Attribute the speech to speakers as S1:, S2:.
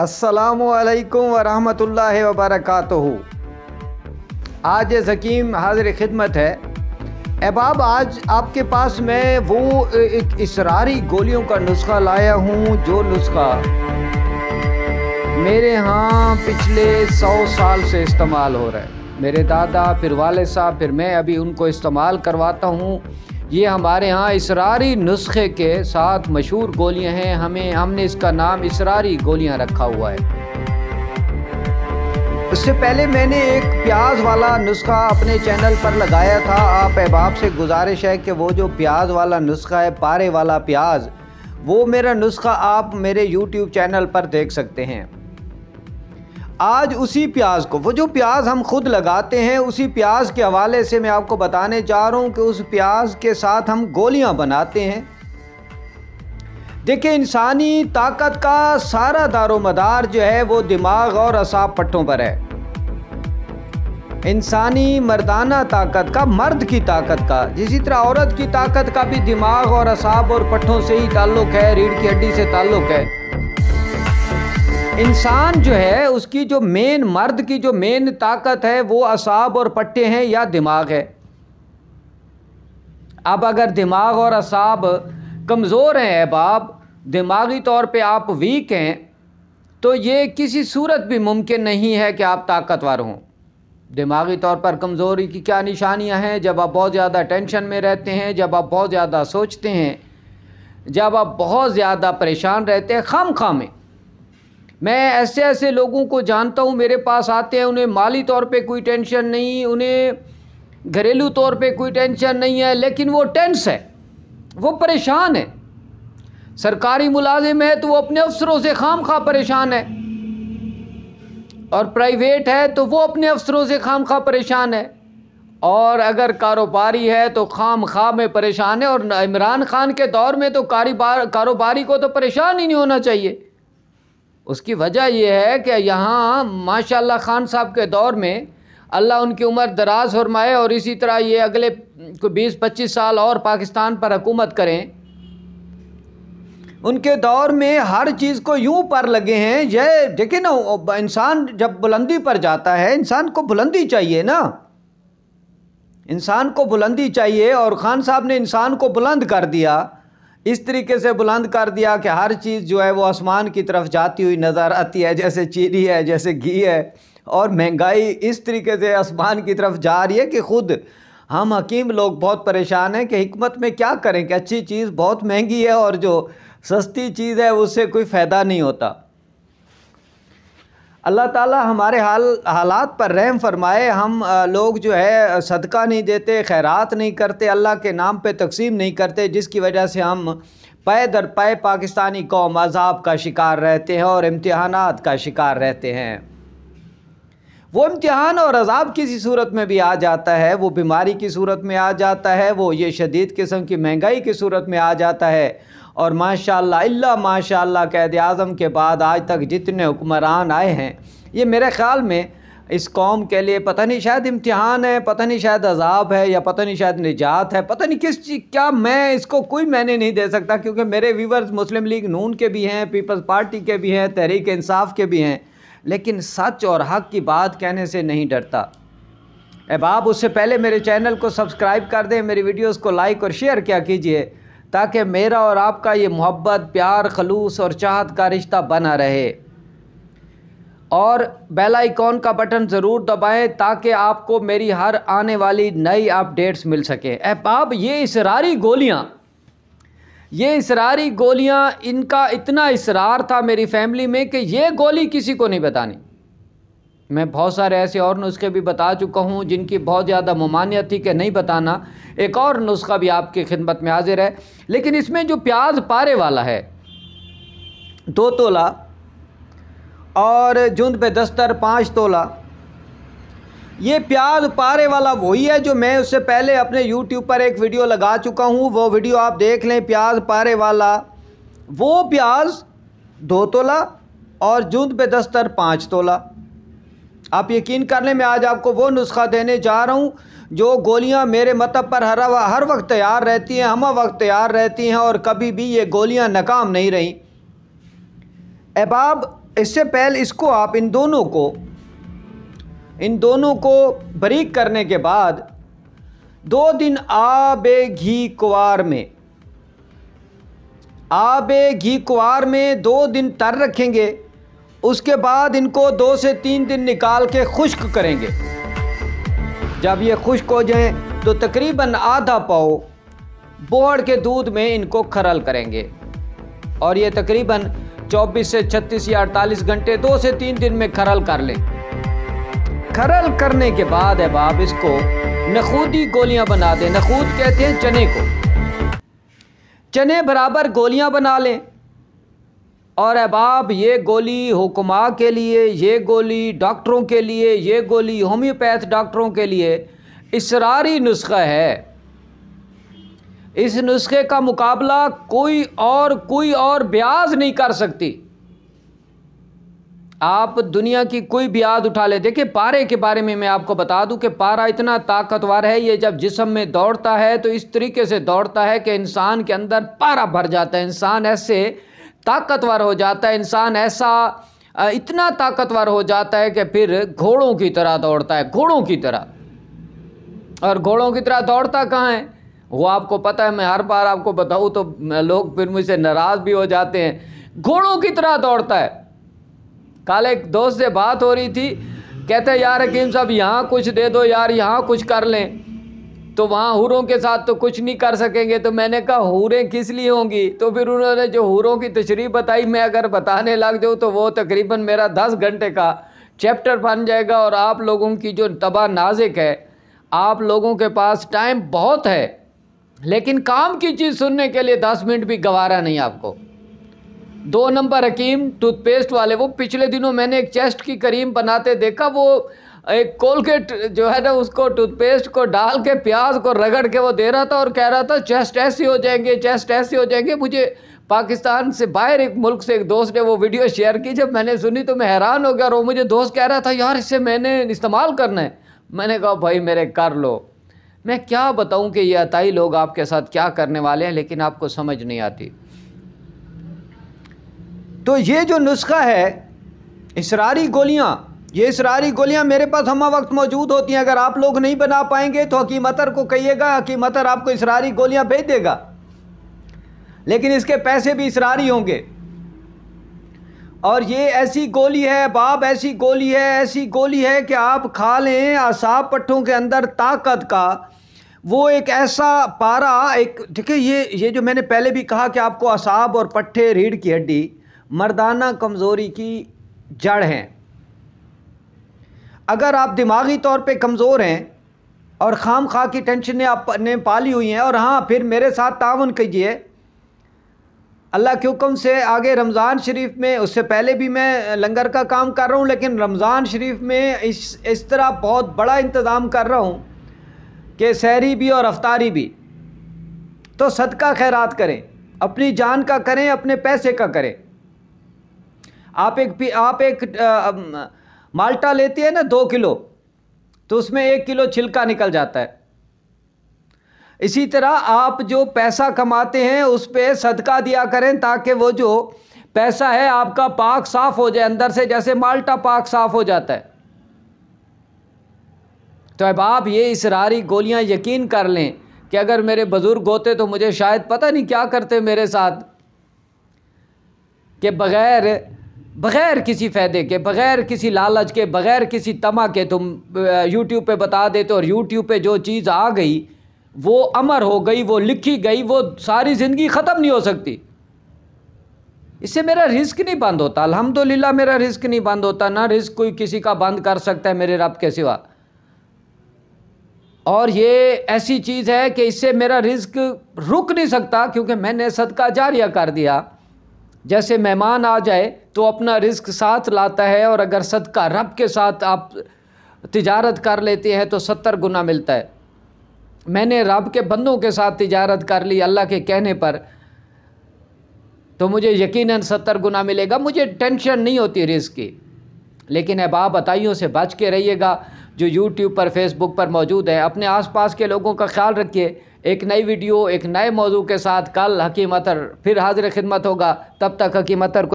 S1: अस्सलामु अलैकुम वरहमतुल्लाहि वबरकातुहू। आज ज़कीम हाज़िर खिदमत है। अहबाब, आज आपके पास मैं वो एक इसरारी गोलियों का नुस्खा लाया हूँ जो नुस्खा मेरे यहाँ पिछले 100 साल से इस्तेमाल हो रहा है। मेरे दादा, फिर वाले साहब, फिर मैं अभी उनको इस्तेमाल करवाता हूँ। ये हमारे यहाँ इसरारी नुस्खे के साथ मशहूर गोलियाँ हैं। हमने इसका नाम इसरारी गोलियाँ रखा हुआ है। उससे पहले मैंने एक प्याज वाला नुस्खा अपने चैनल पर लगाया था। आप अहबाब से गुजारिश है कि वो जो प्याज वाला नुस्खा है, पारे वाला प्याज, वो मेरा नुस्खा आप मेरे YouTube चैनल पर देख सकते हैं। आज उसी प्याज को, वो जो प्याज हम खुद लगाते हैं, उसी प्याज के हवाले से मैं आपको बताने जा रहा हूँ कि उस प्याज के साथ हम गोलियाँ बनाते हैं। देखिए, इंसानी ताकत का सारा दारोमदार जो है वो दिमाग और असाब पट्टों पर है। इंसानी मर्दाना ताकत का, मर्द की ताकत का, जिसी तरह औरत की ताकत का भी दिमाग और असाब और पट्टों से ही ताल्लुक़ है, रीढ़ की हड्डी से ताल्लुक़ है। इंसान जो है उसकी जो मेन, मर्द की जो मेन ताकत है वो असाब और पट्टे हैं या दिमाग है। अब अगर दिमाग और असाब कमज़ोर हैं, अहबाब, दिमागी तौर पे आप वीक हैं, तो ये किसी सूरत भी मुमकिन नहीं है कि आप ताकतवर हों। दिमागी तौर पर कमज़ोरी की क्या निशानियां हैं? जब आप बहुत ज़्यादा टेंशन में रहते हैं, जब आप बहुत ज़्यादा सोचते हैं, जब आप बहुत ज़्यादा परेशान रहते हैं खाम में। मैं ऐसे लोगों को जानता हूँ, मेरे पास आते हैं, उन्हें माली तौर पे कोई टेंशन नहीं, उन्हें घरेलू तौर पे कोई टेंशन नहीं है, लेकिन वो टेंस है, वो परेशान है। सरकारी मुलाजिम है तो वो अपने अफसरों से खामखा परेशान है, और प्राइवेट है तो वो अपने अफसरों से खामखा परेशान है, और अगर कारोबारी है तो खामखा में परेशान है। और इमरान खान के दौर में तो कारोबारी को तो परेशान ही नहीं होना चाहिए। उसकी वजह यह है कि यहाँ माशाल्लाह खान साहब के दौर में अल्लाह उनकी उम्र दराज फरमाए, और इसी तरह ये अगले 20-25 साल और पाकिस्तान पर हुकूमत करें। उनके दौर में हर चीज़ को यूं पर लगे हैं। ये देखिए ना, इंसान जब बुलंदी पर जाता है, इंसान को बुलंदी चाहिए ना, इंसान को बुलंदी चाहिए। और खान साहब ने इंसान को बुलंद कर दिया, इस तरीके से बुलंद कर दिया कि हर चीज़ जो है वो आसमान की तरफ जाती हुई नज़र आती है, जैसे चीनी है, जैसे घी है, और महंगाई इस तरीके से आसमान की तरफ जा रही है कि ख़ुद हम हकीम लोग बहुत परेशान हैं कि हिकमत में क्या करें कि अच्छी चीज़ बहुत महंगी है और जो सस्ती चीज़ है उससे कोई फ़ायदा नहीं होता। अल्लाह ताला हमारे हालात पर रहम फरमाए। हम लोग जो है सदका नहीं देते, खैरात नहीं करते, अल्लाह के नाम पे तकसीम नहीं करते, जिसकी वजह से हम पाए दर पाए पाकिस्तानी कौम अज़ाब का शिकार रहते हैं और इम्तिहानात का शिकार रहते हैं। वो इम्तिहान और अज़ाब किसी सूरत में भी आ जाता है, वो बीमारी की सूरत में आ जाता है, वो ये शदीद किस्म की महंगाई की सूरत में आ जाता है। और माशाअल्लाह इल्ला माशाअल्लाह क़ायद आज़म के बाद आज तक जितने हुक्मरान आए हैं, ये मेरे ख़्याल में इस कौम के लिए पता नहीं शायद इम्तिहान है, पता नहीं शायद अज़ाब है, या पता नहीं शायद निजात है, पता नहीं किस चीज़, क्या मैं इसको कोई मैंने नहीं दे सकता, क्योंकि मेरे व्यूवर्स मुस्लिम लीग नून के भी हैं, पीपल्स पार्टी के भी हैं, तहरीक इंसाफ के भी हैं, लेकिन सच और हक़ की बात कहने से नहीं डरता। अहबाब, उससे पहले मेरे चैनल को सब्सक्राइब कर दें, मेरी वीडियोस को लाइक और शेयर किया कीजिए, ताकि मेरा और आपका ये मोहब्बत, प्यार, खलूस और चाहत का रिश्ता बना रहे। और बेल आइकॉन का बटन ज़रूर दबाएं ताकि आपको मेरी हर आने वाली नई अपडेट्स मिल सकें। अहबाब, ये इसरारी गोलियाँ, इनका इतना इसरार था मेरी फैमिली में कि ये गोली किसी को नहीं बतानी। मैं बहुत सारे ऐसे और नुस्खे भी बता चुका हूँ जिनकी बहुत ज़्यादा ममानियत थी कि नहीं बताना। एक और नुस्खा भी आपकी खिदमत में हाजिर है, लेकिन इसमें जो प्याज पारे वाला है 2 तोला और जुंद पे दस्तर 5 तोला, ये प्याज पारे वाला वही है जो मैं उससे पहले अपने YouTube पर एक वीडियो लगा चुका हूँ। वो वीडियो आप देख लें, प्याज पारे वाला। वो प्याज 2 तोला और जुंद पे दस्तर 5 तोला। आप यकीन कर लें, मैं आज आपको वो नुस्खा देने जा रहा हूँ जो गोलियाँ मेरे मतब पर हर वक्त तैयार रहती हैं, हम वक्त तैयार रहती हैं, और कभी भी ये गोलियाँ नाकाम नहीं रहीं। अहबाब, اس سے پہلے اس کو آپ ان دونوں کو باریک کرنے کے بعد 2 دن آب گھی کوار میں 2 دن تر رکھیں گے. اس کے بعد ان کو 2 سے 3 دن نکال کے خشک کریں گے. جب یہ خشک ہو جائیں تو تقریباً آدھا پاؤ بوڑ کے دودھ میں ان کو کھرل کریں گے، اور یہ تقریباً 24 سے 36 یا 48 گھنٹے 2 سے 3 دن میں کھرل کر لیں. کھرل کرنے کے بعد احباب اس کو نخودی گولیاں بنا دیں. نخود کہتے ہیں چنے کو. چنے برابر گولیاں بنا لیں. اور احباب یہ گولی حکماء کے لیے، یہ گولی ڈاکٹروں کے لیے، یہ گولی ہومیوپیتھ ڈاکٹروں کے لیے اسراری نسخہ ہے. اس نسخے کا مقابلہ کوئی اور بیاض نہیں کر سکتی. آپ دنیا کی کوئی بیاض اٹھا لیں. دیکھیں پارے کے بارے میں آپ کو بتا دوں کہ پارا اتنا طاقتور ہے، یہ جب جسم میں دوڑتا ہے تو اس طریقے سے دوڑتا ہے کہ انسان کے اندر پارا بھر جاتا ہے. انسان ایسے طاقتور ہو جاتا ہے، انسان ایسا اتنا طاقتور ہو جاتا ہے کہ پھر گھوڑوں کی طرح دوڑتا ہے، گھوڑوں کی طرح. اور گھوڑوں کی طرح دوڑتا کہاں ہے وہ آپ کو پتہ ہے. میں ہر بار آپ کو بتاؤں تو لوگ پھر مجھ سے ناراض بھی ہو جاتے ہیں. گھوڑوں کی طرح دوڑتا ہے. کل ایک دوست سے بات ہو رہی تھی، کہتے ہیں یار حکیم صاحب یہاں کچھ دے دو یار، یہاں کچھ کر لیں. تو وہاں حوروں کے ساتھ تو کچھ نہیں کر سکیں گے. تو میں نے کہا حوریں کس لیے ہوں گی؟ تو پھر انہوں نے جو حوروں کی تشریح بتائی، میں اگر بتانے لگ جاؤں تو وہ تقریباً میرا 10 گھنٹے کا چیپٹر بن جائے گا. اور آپ لوگوں کی جو طبع نازک ہے، آپ لوگوں کے پاس ٹائم بہت ہے، لیکن کام کی چیز سننے کے لیے 10 منٹ بھی گوارا نہیں آپ کو. 2 نمبر حکیم ٹوتھ پیسٹ والے، وہ پچھلے دنوں میں نے ایک چیسٹ کی کریم بناتے دیکھا. وہ ایک کولگیٹ جو ہے نا اس کو ٹوتھ پیسٹ کو ڈال کے پیاز کو رگڑ کے وہ دے رہا تھا اور کہہ رہا تھا چیسٹ ایسے ہو جائیں گے، چیسٹ ایسے ہو جائیں گے. مجھے پاکستان سے باہر ایک ملک سے ایک دوست نے وہ ویڈیو شیئر کی. جب میں نے سنی تو میں حیران ہو گیا. اور وہ مجھے دوست کہہ رہا تھا یار اس سے میں نے استعمال کرنا ہے. میں نے کہا بھائی میرے کر لو. میں کیا بتاؤں کہ یہ عطائی لوگ آپ کے ساتھ کیا کرنے والے ہیں، لیکن آپ کو سمجھ نہیں آتی. تو یہ جو نسخہ ہے اسراری گولیاں، یہ اسراری گولیاں میرے پاس ہمہ وقت موجود ہوتی ہیں. اگر آپ لوگ نہیں بنا پائیں گے تو حکیم اطہر کو کہیے گا، حکیم اطہر آپ کو اسراری گولیاں بھیج دے گا، لیکن اس کے پیسے بھی اسراری ہوں گے. اور یہ ایسی گولی ہے باب، ایسی گولی ہے کہ آپ کھا لیں اعصاب پٹھوں کے اندر طاقت کا وہ ایک ایسا پارا. ایک دیکھیں یہ جو میں نے پہلے بھی کہا کہ آپ کو اعصاب اور پٹھے، ریڑھ کی ہڈی مردانہ کمزوری کی جڑ ہیں. اگر آپ دماغی طور پہ کمزور ہیں اور خام خواہ کی ٹینشنیں آپ نے پالی ہوئی ہیں، اور ہاں پھر میرے ساتھ تعاون کیجئے. اللہ کے حکم سے آگے رمضان شریف میں، اس سے پہلے بھی میں لنگر کا کام کر رہا ہوں، لیکن رمضان شریف میں اس طرح بہت بڑا انتظام کر رہا ہوں کہ سحری بھی اور افطاری بھی. تو صدقہ خیرات کریں، اپنی جان کا کریں، اپنے پیسے کا کریں. آپ ایک مالٹا لیتے ہیں نا 2 کلو، تو اس میں 1 کلو چھلکا نکل جاتا ہے. اسی طرح آپ جو پیسہ کماتے ہیں اس پہ صدقہ دیا کریں، تاکہ وہ جو پیسہ ہے آپ کا پاک صاف ہو جائے اندر سے، جیسے مالٹا پاک صاف ہو جاتا ہے. تو اب آپ یہ اسراری گولیاں یقین کر لیں کہ اگر میرے بزرگ ہوتے تو مجھے شاید پتہ نہیں کیا کرتے میرے ساتھ، کہ بغیر کسی فائدے کے، بغیر کسی لالچ کے، بغیر کسی طمع کے تم یوٹیوب پہ بتا دیتے، اور یوٹیوب پہ جو چیز آ گئی وہ امر ہو گئی، وہ لکھی گئی، وہ ساری زندگی ختم نہیں ہو سکتی. اس سے میرا رزق نہیں بند ہوتا. الحمدللہ میرا رزق نہیں بند ہوتا، نہ رزق کوئی کسی کا بند کر سکتا ہے میرے رب کے سوا. اور یہ ایسی چیز ہے کہ اس سے میرا رزق رک نہیں سکتا، کیونکہ میں نے صدقہ جاریہ کر دیا. جیسے مہمان آ جائے تو اپنا رزق ساتھ لاتا ہے، اور اگر صدقہ رب کے ساتھ آپ تجارت کر لیتے ہیں تو 70 گنا ملتا ہے. میں نے رب کے بندوں کے ساتھ تجارت کر لی اللہ کے کہنے پر، تو مجھے یقیناً 70 گنا ملے گا. مجھے ٹینشن نہیں ہوتی رزق کی. لیکن احباب عطائیوں سے بچ کے رہیے گا جو یوٹیوب پر، فیس بک پر موجود ہیں. اپنے آس پاس کے لوگوں کا خیال رکھیے. ایک نئی ویڈیو، ایک نئے موضوع کے ساتھ کل حکیم اطہر پھر حاضر خدمت ہوگا. تب تک حکیم اطہر کو